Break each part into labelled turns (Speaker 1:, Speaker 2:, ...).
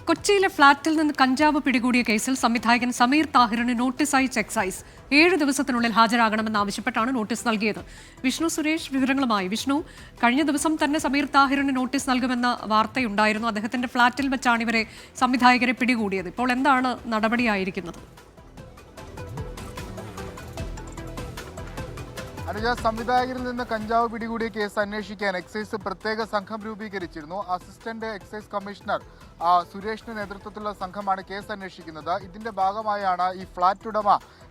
Speaker 1: കൊച്ചിയിലെ ഫ്ളാറ്റിൽ നിന്ന് കഞ്ചാവ് പിടികൂടിയ കേസിൽ സംവിധായകൻ സമീർ താഹിറിന് നോട്ടീസ് അയച്ച എക്സൈസ് 7 ദിവസത്തിനുള്ളിൽ ഹാജരാകണമെന്നാവശ്യപ്പെട്ടാണ് നോട്ടീസ് നൽകിയത്. വിഷ്ണു സുരേഷ് വിവരങ്ങളുമായി. വിഷ്ണു, കഴിഞ്ഞ ദിവസം തന്നെ സമീർ താഹിറിന് നോട്ടീസ് നൽകുമെന്ന വാർത്തയുണ്ടായിരുന്നു. അദ്ദേഹത്തിന്റെ ഫ്ളാറ്റിൽ വെച്ചാണ് ഇവരെ സംവിധായകരെ പിടികൂടിയത്. ഇപ്പോൾ എന്താണ് നടപടിയായിരിക്കുന്നത്?
Speaker 2: അനുജ, സംവിധായകരിൽ നിന്ന് കഞ്ചാവ് പിടികൂടിയ കേസ് അന്വേഷിക്കാൻ എക്സൈസ് പ്രത്യേക സംഘം രൂപീകരിച്ചിരുന്നു. അസിസ്റ്റന്റ് എക്സൈസ് കമ്മീഷണർ സുരേഷിന്റെ നേതൃത്വത്തിലുള്ള സംഘമാണ് കേസ് അന്വേഷിക്കുന്നത്. ഇതിന്റെ ഭാഗമായാണ് ഈ ഫ്ളാറ്റ് ഉടമ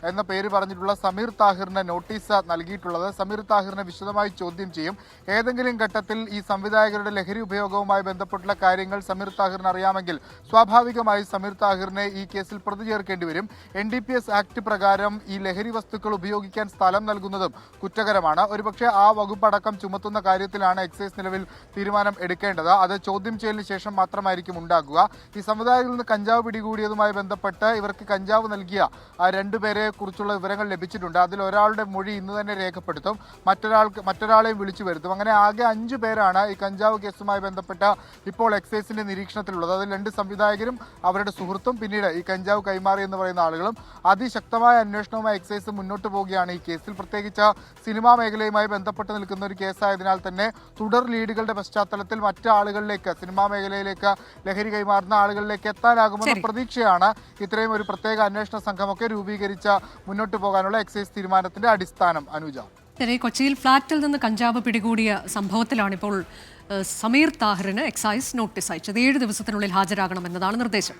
Speaker 2: എന്ന പേര് പറഞ്ഞിട്ടുള്ള സമീർ താഹിറിന് നോട്ടീസ് നൽകിയിട്ടുള്ളത്. സമീർ താഹിറിനെ വിശദമായി ചോദ്യം ചെയ്യും. ഏതെങ്കിലും ഘട്ടത്തിൽ ഈ സംവിധായകരുടെ ലഹരി ഉപയോഗവുമായി ബന്ധപ്പെട്ടുള്ള കാര്യങ്ങൾ സമീർ താഹിറിന് അറിയാമെങ്കിൽ സ്വാഭാവികമായി സമീർ താഹിറിനെ ഈ കേസിൽ പ്രതി ചേർക്കേണ്ടി വരും. NDPS ആക്ട് പ്രകാരം ഈ ലഹരി വസ്തുക്കൾ ഉപയോഗിക്കാൻ സ്ഥലം നൽകുന്നതും കുറ്റകരമാണ്. ഒരുപക്ഷെ ആ വകുപ്പടക്കം ചുമത്തുന്ന കാര്യത്തിലാണ് എക്സൈസ് നിലവിൽ തീരുമാനം എടുക്കേണ്ടത്. അത് ചോദ്യം ചെയ്യലിന് ശേഷം മാത്രമായിരിക്കും ഉണ്ടാകുക. ഈ സംവിധായകരിൽ നിന്ന് കഞ്ചാവ് പിടികൂടിയതുമായി ബന്ധപ്പെട്ട് ഇവർക്ക് കഞ്ചാവ് നൽകിയ 2 പേരെ കുറിച്ചുള്ള വിവരങ്ങൾ ലഭിച്ചിട്ടുണ്ട്. അതിൽ ഒരാളുടെ മൊഴി ഇന്ന് തന്നെ രേഖപ്പെടുത്തും, മറ്റൊരാളെയും വിളിച്ചു വരുത്തും. അങ്ങനെ ആകെ 5 പേരാണ് ഈ കഞ്ചാവ് കേസുമായി ബന്ധപ്പെട്ട് ഇപ്പോൾ എക്സൈസിന്റെ നിരീക്ഷണത്തിലുള്ളത്. അതിൽ 2 സംവിധായകരും അവരുടെ സുഹൃത്തും പിന്നീട് ഈ കഞ്ചാവ് കൈമാറി എന്ന് പറയുന്ന ആളുകളും. അതിശക്തമായ അന്വേഷണവുമായി എക്സൈസ് മുന്നോട്ട് പോവുകയാണ് ഈ കേസിൽ. പ്രത്യേകിച്ച് സിനിമാ മേഖലയുമായി ബന്ധപ്പെട്ട് നിൽക്കുന്ന ഒരു കേസായതിനാൽ തന്നെ തുടർ ലീഡുകളുടെ പശ്ചാത്തലത്തിൽ മറ്റു ആളുകളിലേക്ക്, സിനിമാ മേഖലയിലേക്ക് ലഹരി കൈമാറുന്ന ആളുകളിലേക്ക് എത്താനാകുമെന്ന പ്രതീക്ഷയാണ് ഇത്രയും ഒരു പ്രത്യേക അന്വേഷണ സംഘമൊക്കെ രൂപീകരിച്ച മുന്നോട്ട് പോകാനുള്ള എക്സൈസ് തീരുമാനത്തിന്റെ അടിസ്ഥാനം. അനുജ,
Speaker 1: കൊച്ചിയിൽ ഫ്ളാറ്റിൽ നിന്ന് കഞ്ചാവ് പിടികൂടിയ സംഭവത്തിലാണ് ഇപ്പോൾ സമീർ താഹിറിന് എക്സൈസ് നോട്ടീസ് അയച്ചത്. 7 ദിവസത്തിനുള്ളിൽ ഹാജരാകണമെന്നതാണ് നിർദ്ദേശം.